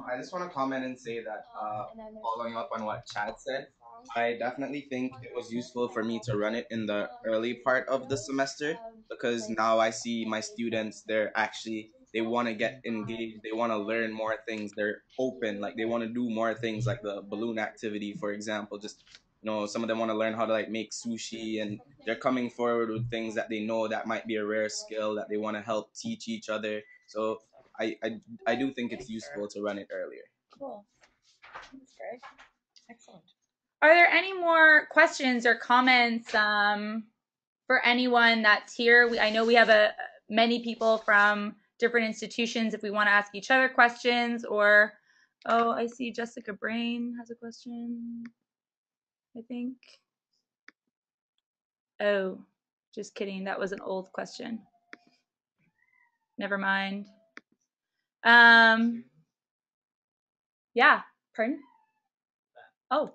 I just want to comment and say that following up on what Chad said, I definitely think it was useful for me to run it in the early part of the semester because now I see my students, they want to get engaged, they want to learn more things, they're open, like they want to do more things like the balloon activity, for example. Just, some of them want to learn how to like make sushi, and they're coming forward with things that they know that might be a rare skill that they want to help teach each other. So I, I I do think it's useful to run it earlier. Cool. That's great. Excellent. Are there any more questions or comments for anyone that's here? I know we have many people from different institutions. If we want to ask each other questions, or I see Jessica Brain has a question, I think. Oh, just kidding. That was an old question. Never mind. Yeah. Pardon? Oh.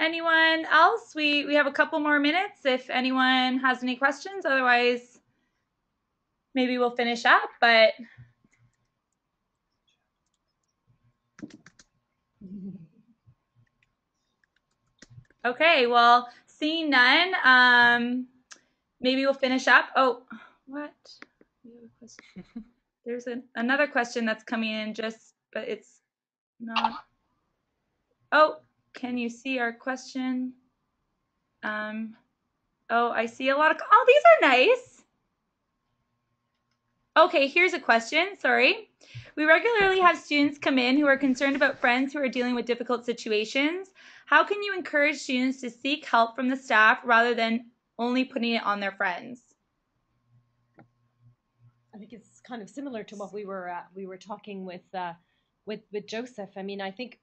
Anyone else? We have a couple more minutes if anyone has any questions. Otherwise, maybe we'll finish up. But okay, well, seeing none, maybe we'll finish up. Oh, what? There's another question that's coming in, but it's not. Oh, can you see our question? Oh, I see a lot of. Oh, these are nice. Okay, here's a question. Sorry. We regularly have students come in who are concerned about friends who are dealing with difficult situations. How can you encourage students to seek help from the staff rather than only putting it on their friends? I think it's kind of similar to what we were talking with Joseph. I mean, I think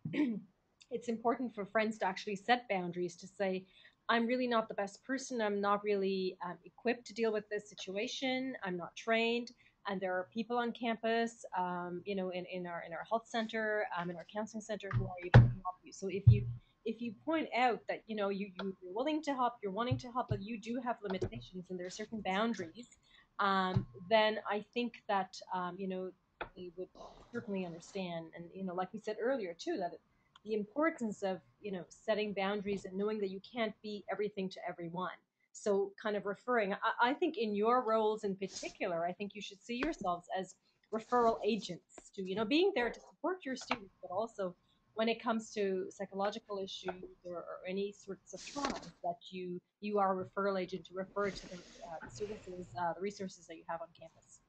it's important for friends to actually set boundaries to say, I'm really not the best person. I'm not really equipped to deal with this situation. I'm not trained, and there are people on campus, in our health center, in our counseling center, who are able to help you. So if you point out that you're willing to help, you're wanting to help, but you do have limitations and there are certain boundaries, then I think that they would certainly understand. And like we said earlier too, that the importance of setting boundaries and knowing that you can't be everything to everyone. So kind of referring, I think in your roles in particular, I think you should see yourselves as referral agents to being there to support your students, but also when it comes to psychological issues or any sorts of traumas, that you are a referral agent to refer to the services, the resources that you have on campus.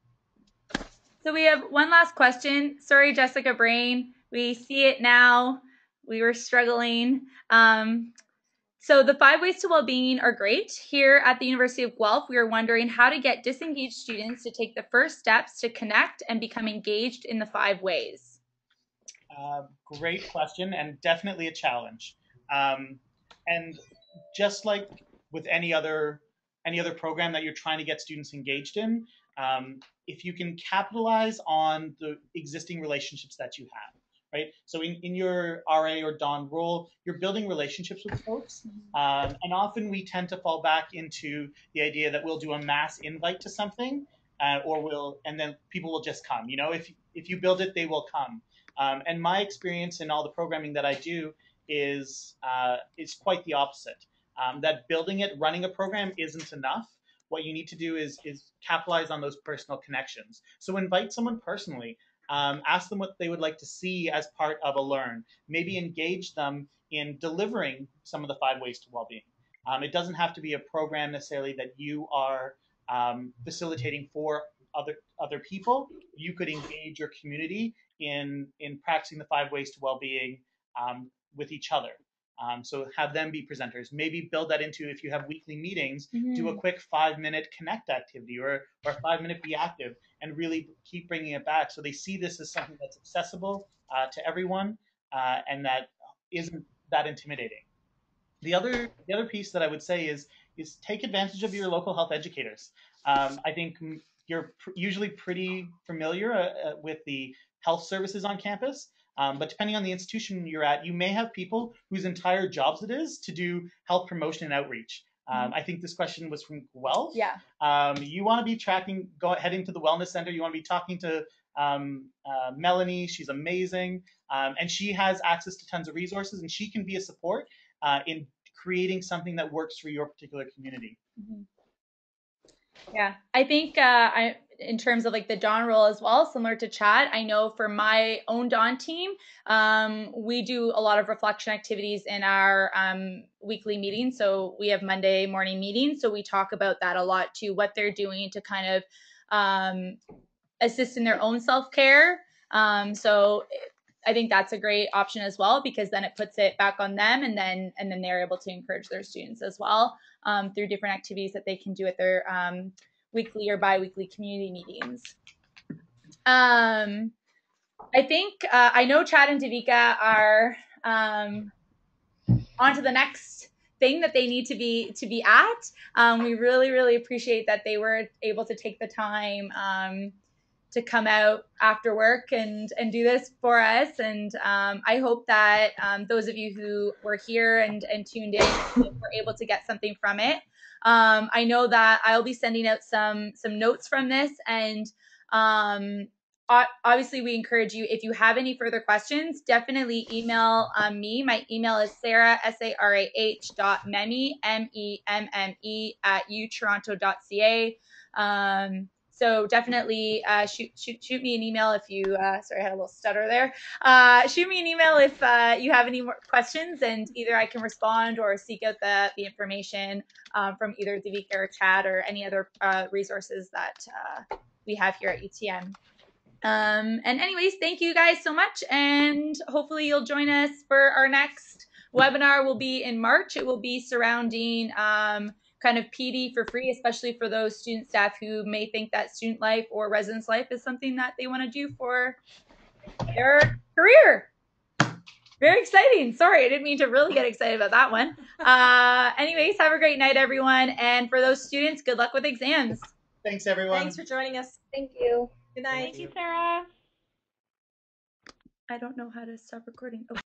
So we have one last question. Sorry, Jessica Brain. We see it now. We were struggling. So the 5 ways to well-being are great. Here at the University of Guelph, we are wondering how to get disengaged students to take the first steps to connect and become engaged in the 5 ways. Great question, and definitely a challenge. And just like with any other program that you're trying to get students engaged in, if you can capitalize on the existing relationships that you have, right? So in your RA or Don role, you're building relationships with folks, and often we tend to fall back into the idea that we'll do a mass invite to something, and then people will just come. If you build it, they will come. And my experience in all the programming that I do is quite the opposite. That building it, running a program isn't enough. What you need to do is capitalize on those personal connections. So invite someone personally. Ask them what they would like to see as part of a learn. Maybe engage them in delivering some of the 5 ways to well-being. It doesn't have to be a program necessarily that you are facilitating for other people. You could engage your community in practicing the 5 ways to well-being with each other. So have them be presenters. Maybe build that into, if you have weekly meetings, do a quick 5-minute connect activity, or a 5-minute be active, and really keep bringing it back so they see this as something that's accessible to everyone, and that isn't that intimidating. The other piece that I would say is take advantage of your local health educators. I think you're usually pretty familiar with the health services on campus. But depending on the institution you're at, you may have people whose entire jobs it is to do health promotion and outreach. I think this question was from Guelph. Yeah. You want to be heading to the wellness center. You want to be talking to Melanie, she's amazing, and she has access to tons of resources, and she can be a support in creating something that works for your particular community. Mm-hmm. Yeah, I think in terms of like the Dawn role as well, similar to Chad, I know for my own Dawn team, we do a lot of reflection activities in our weekly meetings. So we have Monday morning meetings. So we talk about that a lot too, what they're doing to kind of assist in their own self-care. So I think that's a great option as well, because then it puts it back on them, and then they're able to encourage their students as well through different activities that they can do at their weekly or bi-weekly community meetings. I think I know Chad and Davika are on to the next thing that they need to be at. We really appreciate that they were able to take the time to come out after work and do this for us. And I hope that those of you who were here and tuned in were able to get something from it. I know that I'll be sending out some notes from this, and obviously we encourage you, if you have any further questions, definitely email me. My email is Sarah, sarah.memme, MEMME @utoronto.ca. So definitely shoot me an email if you, sorry, I had a little stutter there. Shoot me an email if you have any more questions, and either I can respond or seek out the information from either Davika or Chad or any other resources that we have here at UTM. And anyways, thank you guys so much, and hopefully you'll join us for our next webinar. Will be in March. It will be surrounding kind of PD for free, especially for those student staff who may think that student life or residence life is something that they want to do for their career. Very exciting. Sorry, I didn't mean to really get excited about that one. Anyways, have a great night, everyone. And for those students, good luck with exams. Thanks, everyone. Thanks for joining us. Thank you. Good night. Thank you, Sarah. I don't know how to stop recording. Oh.